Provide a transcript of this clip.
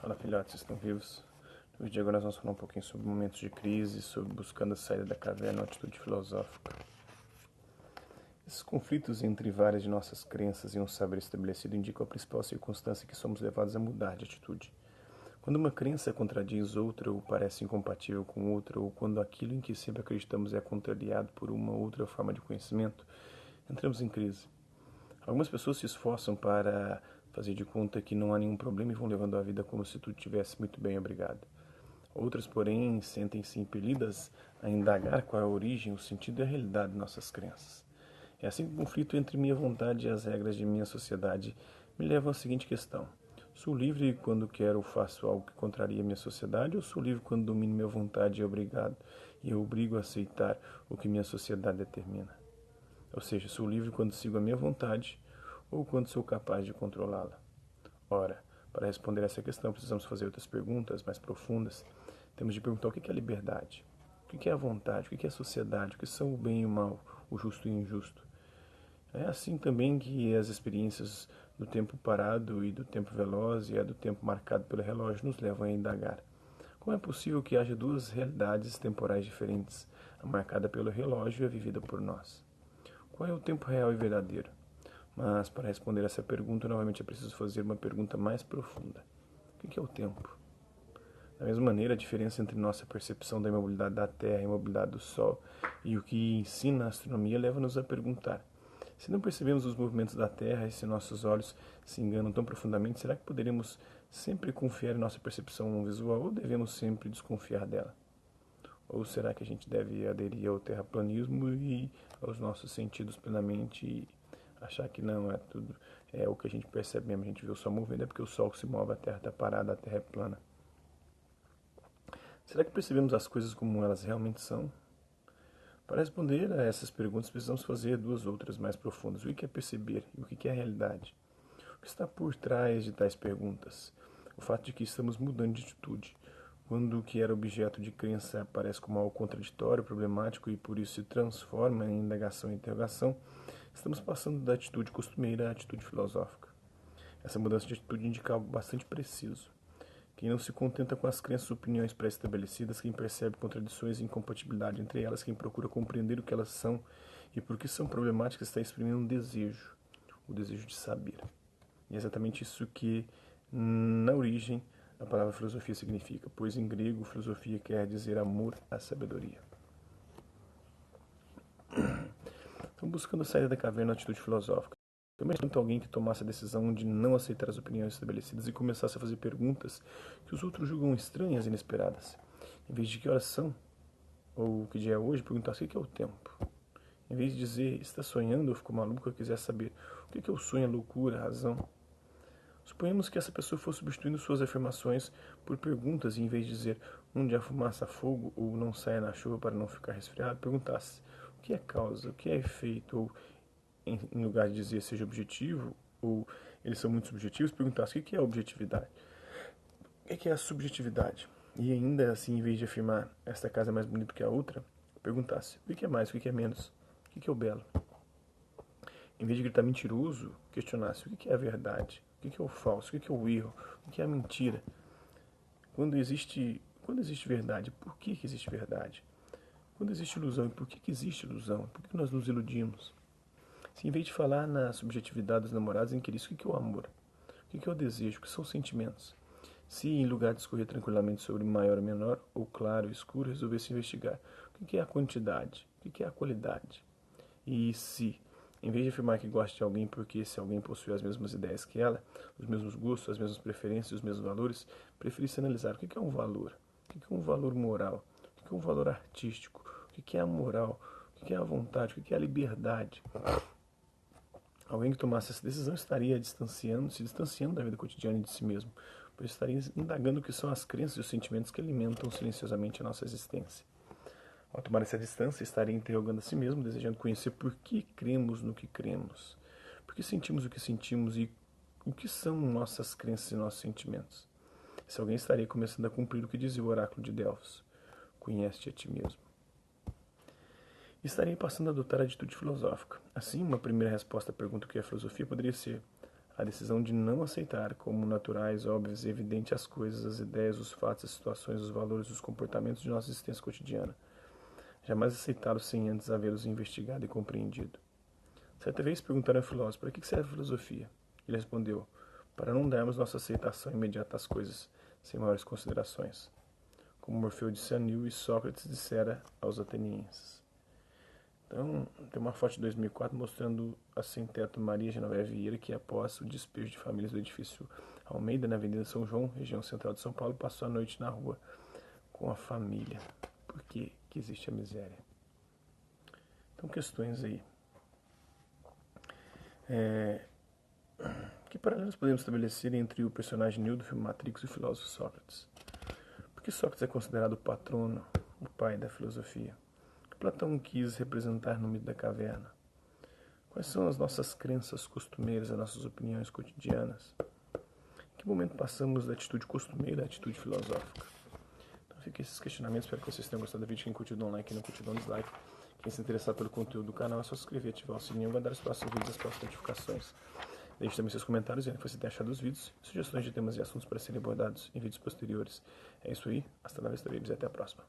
Fala, filhotes, estão vivos? No vídeo de agora nós vamos falar um pouquinho sobre momentos de crise, sobre buscando a saída da caverna, uma atitude filosófica. Esses conflitos entre várias de nossas crenças e um saber estabelecido indicam a principal circunstância que somos levados a mudar de atitude. Quando uma crença contradiz outra ou parece incompatível com outra, ou quando aquilo em que sempre acreditamos é contrariado por uma outra forma de conhecimento, entramos em crise. Algumas pessoas se esforçam para fazer de conta que não há nenhum problema e vão levando a vida como se tudo estivesse muito bem, obrigado. Outras, porém, sentem-se impelidas a indagar qual é a origem, o sentido e a realidade de nossas crenças. É assim que o conflito entre minha vontade e as regras de minha sociedade me leva à seguinte questão: sou livre quando quero ou faço algo que contraria minha sociedade, ou sou livre quando domino minha vontade e eu obrigo a aceitar o que minha sociedade determina? Ou seja, sou livre quando sigo a minha vontade ou quando sou capaz de controlá-la? Ora, para responder essa questão, precisamos fazer outras perguntas mais profundas. Temos de perguntar o que é liberdade, o que é a vontade, o que é a sociedade, o que são o bem e o mal, o justo e o injusto. É assim também que as experiências do tempo parado e do tempo veloz e a do tempo marcado pelo relógio nos levam a indagar. Como é possível que haja duas realidades temporais diferentes, a marcada pelo relógio e a vivida por nós? Qual é o tempo real e verdadeiro? Mas para responder essa pergunta, novamente é preciso fazer uma pergunta mais profunda. O que é o tempo? Da mesma maneira, a diferença entre nossa percepção da imobilidade da Terra e a imobilidade do Sol e o que ensina a astronomia leva-nos a perguntar: se não percebemos os movimentos da Terra e se nossos olhos se enganam tão profundamente, será que poderemos sempre confiar em nossa percepção visual ou devemos sempre desconfiar dela? Ou será que a gente deve aderir ao terraplanismo e aos nossos sentidos plenamente e achar que não, é tudo, é o que a gente percebe mesmo, a gente vê o Sol movendo, é porque o Sol se move, a Terra está parada, a Terra é plana. Será que percebemos as coisas como elas realmente são? Para responder a essas perguntas, precisamos fazer duas outras mais profundas. O que é perceber e o que é a realidade? O que está por trás de tais perguntas? O fato de que estamos mudando de atitude. Quando o que era objeto de crença aparece como algo contraditório, problemático e por isso se transforma em indagação e interrogação, estamos passando da atitude costumeira à atitude filosófica. Essa mudança de atitude indica algo bastante preciso. Quem não se contenta com as crenças e opiniões pré-estabelecidas, quem percebe contradições e incompatibilidade entre elas, quem procura compreender o que elas são e por que são problemáticas, está exprimindo um desejo, o desejo de saber. E é exatamente isso que, na origem, a palavra filosofia significa, pois em grego, filosofia quer dizer amor à sabedoria. Então, buscando a saída da caverna, a atitude filosófica. Imagina alguém que tomasse a decisão de não aceitar as opiniões estabelecidas e começasse a fazer perguntas que os outros julgam estranhas e inesperadas. Em vez de que horas são, ou que dia é hoje, perguntasse o que é o tempo. Em vez de dizer, está sonhando ou ficou maluco, eu quisesse saber o que é o sonho, a loucura, a razão. Suponhamos que essa pessoa fosse substituindo suas afirmações por perguntas e em vez de dizer, onde há fumaça há fogo ou não saia na chuva para não ficar resfriado, perguntasse, o que é causa, o que é efeito, ou em lugar de dizer seja objetivo, ou eles são muito subjetivos, perguntasse o que é a objetividade, o que é a subjetividade. E ainda assim, em vez de afirmar esta casa é mais bonita que a outra, perguntasse o que é mais, o que é menos, o que é o belo. Em vez de gritar mentiroso, questionasse o que é a verdade, o que é o falso, o que é o erro, o que é a mentira. Quando existe verdade, por que existe verdade? Quando existe ilusão, e por que existe ilusão? Por que nós nos iludimos? Se em vez de falar na subjetividade dos namorados, inquirisse o que é o amor, o que é o desejo, o que são os sentimentos. Se em lugar de discorrer tranquilamente sobre maior ou menor, ou claro ou escuro, resolvesse investigar o que é a quantidade, o que é a qualidade. E se, em vez de afirmar que gosta de alguém porque esse alguém possui as mesmas ideias que ela, os mesmos gostos, as mesmas preferências, os mesmos valores, preferisse analisar o que é um valor, o que é um valor moral, o que é um valor artístico, o que é a moral, o que é a vontade, o que é a liberdade. Alguém que tomasse essa decisão estaria se distanciando da vida cotidiana e de si mesmo, pois estaria indagando o que são as crenças e os sentimentos que alimentam silenciosamente a nossa existência. Ao tomar essa distância, estaria interrogando a si mesmo, desejando conhecer por que cremos no que cremos, por que sentimos o que sentimos e o que são nossas crenças e nossos sentimentos. Esse alguém estaria começando a cumprir o que dizia o oráculo de Delfos: conhece-te a ti mesmo. Estaria passando a adotar a atitude filosófica. Assim, uma primeira resposta à pergunta o que é filosofia poderia ser: A decisão de não aceitar como naturais, óbvias e evidentes as coisas, as ideias, os fatos, as situações, os valores, os comportamentos de nossa existência cotidiana. Jamais aceitá-los sem antes havê-los investigado e compreendido. Certa vez perguntaram ao filósofo: para que serve a filosofia? Ele respondeu: para não darmos nossa aceitação imediata às coisas, sem maiores considerações. Como Morfeu disse a Nil e Sócrates dissera aos atenienses. Então, tem uma foto de 2004 mostrando a sem-teto Maria Genoveva Vieira, que após o despejo de famílias do edifício Almeida, na Avenida São João, região central de São Paulo, passou a noite na rua com a família. Por que existe a miséria? Então, questões aí. Que paralelos podemos estabelecer entre o personagem Neo do filme Matrix e o filósofo Sócrates? Por que Sócrates é considerado o patrono, o pai da filosofia? O que Platão quis representar no mito da caverna? Quais são as nossas crenças costumeiras, as nossas opiniões cotidianas? Em que momento passamos da atitude costumeira à atitude filosófica? Então fica esses questionamentos, espero que vocês tenham gostado do vídeo. Quem curtiu, dá um like, quem não curtiu, dá um dislike. Quem se interessar pelo conteúdo do canal é só se inscrever, ativar o sininho e guardar os próximos vídeos e as próximas notificações. Deixe também seus comentários dizendo o que você tem achado dos vídeos, sugestões de temas e assuntos para serem abordados em vídeos posteriores. É isso aí, hasta la vista, babies, e até a próxima.